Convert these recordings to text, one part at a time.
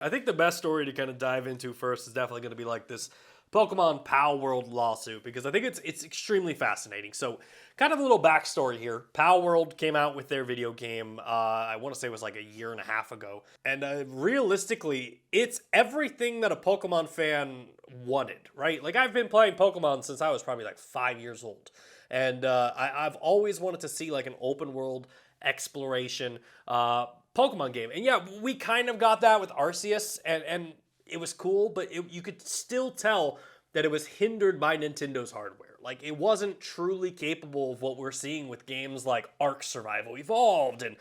I think the best story to kind of dive into first is definitely going to be like this Pokemon PALWORLD lawsuit, because I think it's extremely fascinating. So, kind of a little backstory here. PALWORLD came out with their video game. I want to say it was like a year and a half ago, and realistically, it's everything that a Pokemon fan wanted, right? Like I've been playing Pokemon since I was probably like 5 years old, and I've always wanted to see like an open world exploration Pokemon game. And yeah, we kind of got that with Arceus, and it was cool, but you could still tell that it was hindered by Nintendo's hardware. Like, it wasn't truly capable of what we're seeing with games like Ark Survival Evolved and,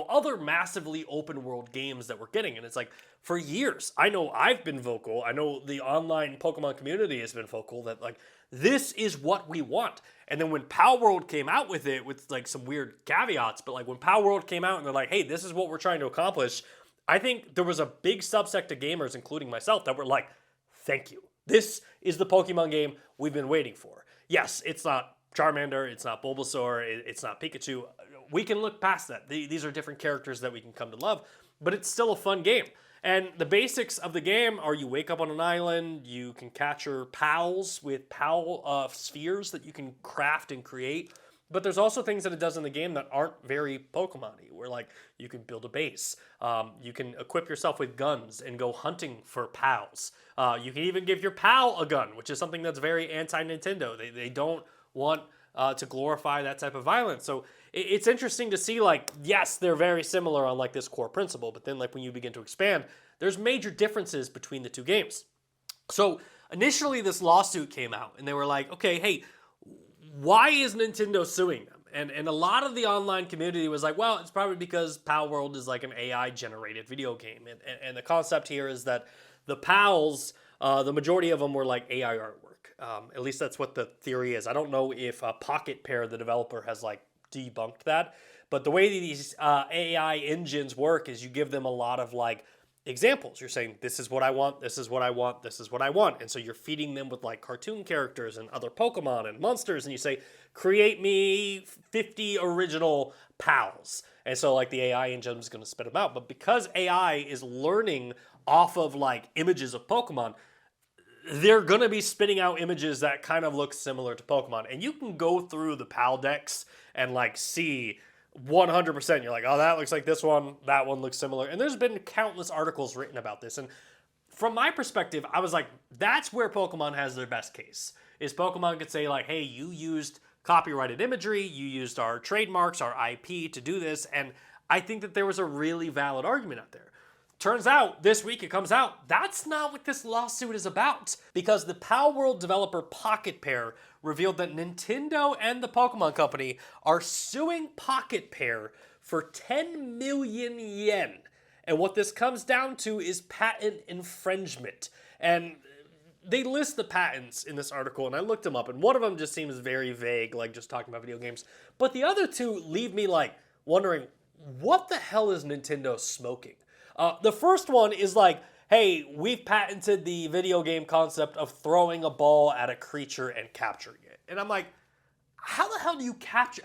other massively open world games that we're getting. And it's like, for years, I know I've been vocal, I know the online Pokemon community has been vocal that, like, this is what we want. And then when PALWORLD came out with it, with like some weird caveats, but like when PALWORLD came out and they're like, hey, this is what we're trying to accomplish, I think there was a big subsect of gamers, including myself, that were like, thank you. This is the Pokemon game we've been waiting for. Yes, it's not Charmander, it's not Bulbasaur, it's not Pikachu. We can look past that. These are different characters that we can come to love, but it's still a fun game. And the basics of the game are you wake up on an island, you can catch your pals with pal spheres that you can craft and create. But there's also things that it does in the game that aren't very Pokemon-y, where like you can build a base, you can equip yourself with guns and go hunting for pals. You can even give your pal a gun, which is something that's very anti-Nintendo. They don't want to glorify that type of violence. So it's interesting to see, like, yes, they're very similar on like this core principle, but then like when you begin to expand, there's major differences between the two games. So initially this lawsuit came out and they were like, okay, hey, why is Nintendo suing them? And a lot of the online community was like, well, it's probably because PALWORLD is like an AI-generated video game. And the concept here is that the PALs, the majority of them were like AI artwork. At least that's what the theory is. I don't know if Pocket Pair, the developer, has like debunked that. But the way these AI engines work is you give them a lot of like examples. You're saying, this is what I want, this is what I want, this is what I want. And so you're feeding them with like cartoon characters and other Pokemon and monsters. And you say, create me 50 original pals. And so like the AI engine is going to spit them out. But because AI is learning off of like images of Pokemon, they're going to be spitting out images that kind of look similar to Pokemon. And you can go through the PAL decks and like see 100%. You're like, oh, that looks like this one. That one looks similar. And there's been countless articles written about this. And from my perspective, I was like, that's where Pokemon has their best case. Is Pokemon could say like, hey, you used copyrighted imagery. You used our trademarks, our IP to do this. And I think that there was a really valid argument out there. Turns out, this week it comes out, that's not what this lawsuit is about. Because the PALWORLD developer Pocket Pair revealed that Nintendo and the Pokemon Company are suing Pocket Pair for 10 million yen. And what this comes down to is patent infringement. And they list the patents in this article, and I looked them up, and one of them just seems very vague, like just talking about video games. But the other two leave me like wondering, what the hell is Nintendo smoking? The first one is like, hey, we've patented the video game concept of throwing a ball at a creature and capturing it. And I'm like, how the hell do you capture?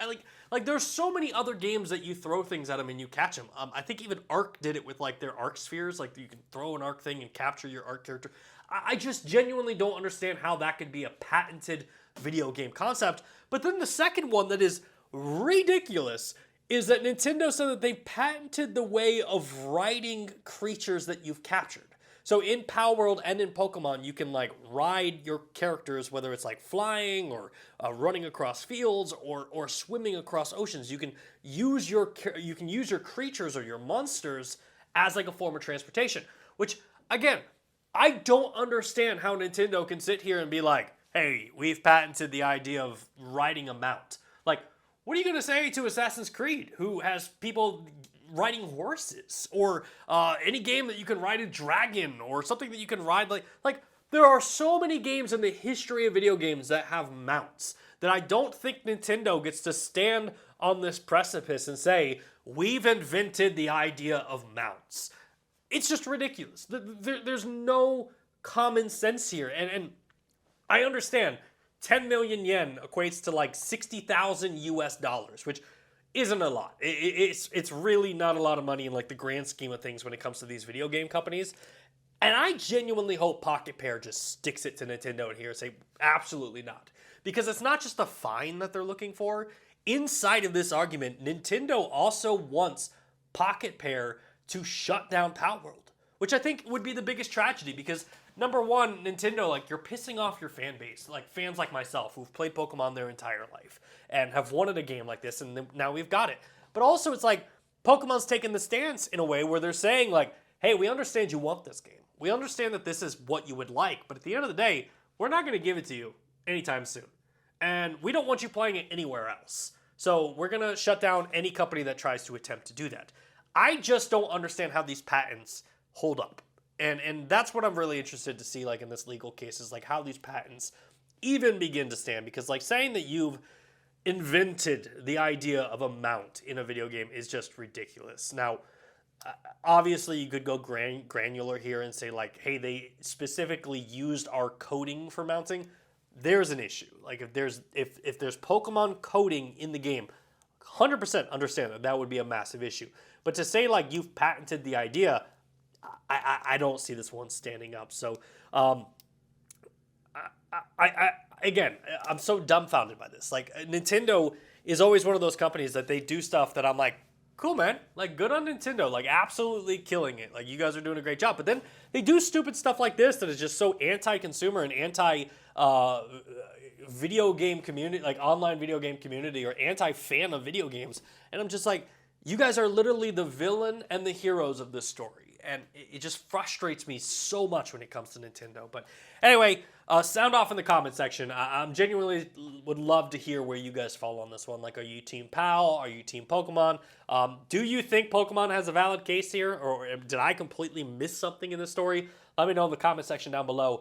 Like there's so many other games that you throw things at them and you catch them. I think even Ark did it with like their Ark spheres. Like you can throw an Ark thing and capture your Ark character. I just genuinely don't understand how that could be a patented video game concept. But then the second one that is ridiculous is that Nintendo said that they patented the way of riding creatures that you've captured. So in PALWORLD and in Pokemon, you can like ride your characters, whether it's like flying or running across fields or swimming across oceans. You can use your creatures or your monsters as like a form of transportation. Which again, I don't understand how Nintendo can sit here and be like, "Hey, we've patented the idea of riding a mount." Like, what are you going to say to Assassin's Creed, who has people riding horses, or any game that you can ride a dragon, or something that you can ride like there are so many games in the history of video games that have mounts that I don't think Nintendo gets to stand on this precipice and say, we've invented the idea of mounts. It's just ridiculous. There's no common sense here, and I understand 10 million yen equates to like 60,000 US dollars, which isn't a lot. It's really not a lot of money in like the grand scheme of things when it comes to these video game companies. And I genuinely hope Pocket Pair just sticks it to Nintendo in here and say, absolutely not. Because it's not just a fine that they're looking for. Inside of this argument, Nintendo also wants Pocket Pair to shut down Palworld, which I think would be the biggest tragedy because number one, Nintendo, like, you're pissing off your fan base, like fans like myself who've played Pokemon their entire life and have wanted a game like this, and now we've got it. But also, it's like Pokemon's taking the stance in a way where they're saying, like, hey, we understand you want this game. We understand that this is what you would like, but at the end of the day, we're not going to give it to you anytime soon. And we don't want you playing it anywhere else. So we're going to shut down any company that tries to attempt to do that. I just don't understand how these patents hold up. And that's what I'm really interested to see, like, in this legal case, is like how these patents even begin to stand. Because, like, saying that you've invented the idea of a mount in a video game is just ridiculous. Now, obviously, you could go granular here and say, like, hey, they specifically used our coding for mounting. There's an issue. Like, if there's Pokemon coding in the game, 100% understand that would be a massive issue. But to say, like, you've patented the idea, I don't see this one standing up. So, again, I'm so dumbfounded by this. Like, Nintendo is always one of those companies that they do stuff that I'm like, cool, man. Like, good on Nintendo. Like, absolutely killing it. Like, you guys are doing a great job. But then they do stupid stuff like this that is just so anti-consumer and anti-video game community, like online video game community, or anti-fan of video games. And I'm just like, you guys are literally the villain and the heroes of this story. And it just frustrates me so much when it comes to Nintendo. But anyway, sound off in the comment section. I'm genuinely would love to hear where you guys fall on this one. Like, are you Team PAL? Are you Team Pokemon? Do you think Pokemon has a valid case here? Or did I completely miss something in the story? Let me know in the comment section down below.